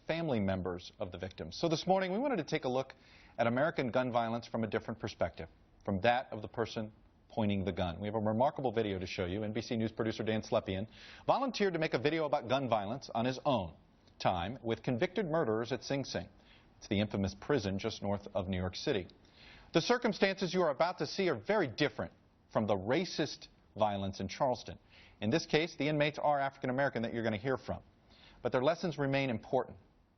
family members of the victims. So this morning we wanted to take a look at American gun violence from a different perspective, from that of the person pointing the gun. We have a remarkable video to show you. NBC News producer Dan Slepian volunteered to make a video about gun violence on his own time with convicted murderers at Sing Sing. It's the infamous prison just north of New York City. The circumstances you are about to see are very different from the racist violence in Charleston. In this case, the inmates are African American that you're going to hear from. But their lessons remain important.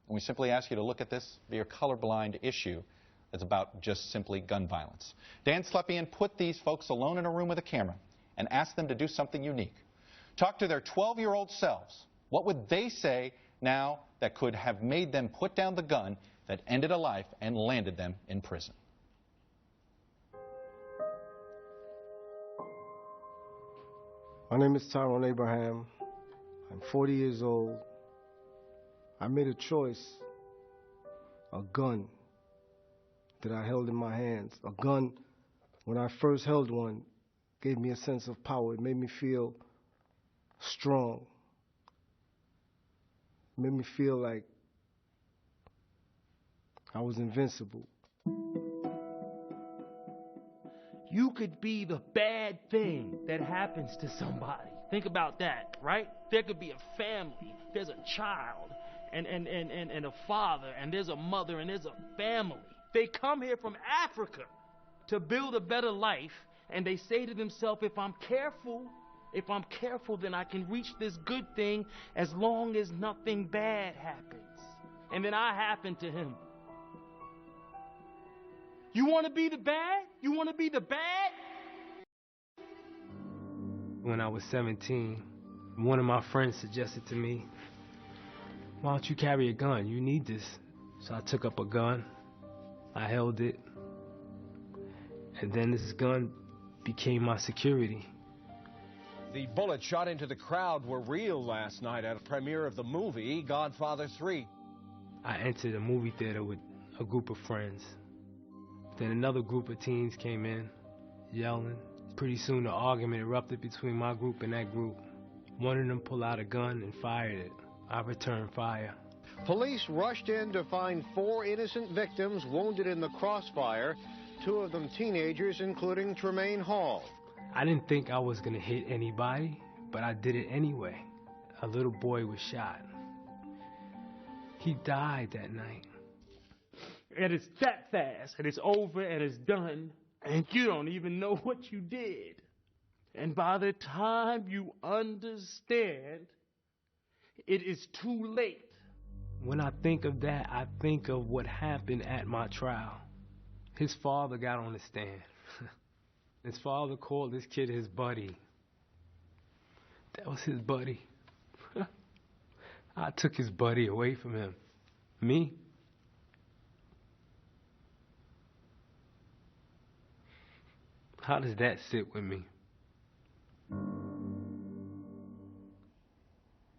And we simply ask you to look at this via a colorblind issue that's about just simply gun violence. Dan Slepian put these folks alone in a room with a camera and asked them to do something unique. Talk to their 12-year-old selves. What would they say now that could have made them put down the gun that ended a life and landed them in prison? My name is Tyrone Abraham. I'm 40 years old. I made a choice, a gun that I held in my hands. A gun, when I first held one, gave me a sense of power. It made me feel strong. It made me feel like I was invincible. You could be the bad thing that happens to somebody. Think about that, right? There could be a family, there's a child, and a father, and there's a mother, and there's a family. They come here from Africa to build a better life, and they say to themselves, if I'm careful, then I can reach this good thing as long as nothing bad happens. And then I happen to him. You want to be the bad? You want to be the bad? When I was 17, one of my friends suggested to me, why don't you carry a gun? You need this. So I took up a gun. I held it. And then this gun became my security. The bullets shot into the crowd were real last night at a premiere of the movie Godfather 3. I entered a movie theater with a group of friends. Then another group of teens came in, yelling. Pretty soon the argument erupted between my group and that group. One of them pulled out a gun and fired it. I returned fire. Police rushed in to find 4 innocent victims wounded in the crossfire, 2 of them teenagers, including Tremaine Hall. I didn't think I was gonna hit anybody, but I did it anyway. A little boy was shot. He died that night. And it's that fast, and it's over, and it's done, and you don't even know what you did. And by the time you understand, it is too late. When I think of that, I think of what happened at my trial. His father got on the stand. His father called this kid his buddy. That was his buddy. I took his buddy away from him. Me? How does that sit with me?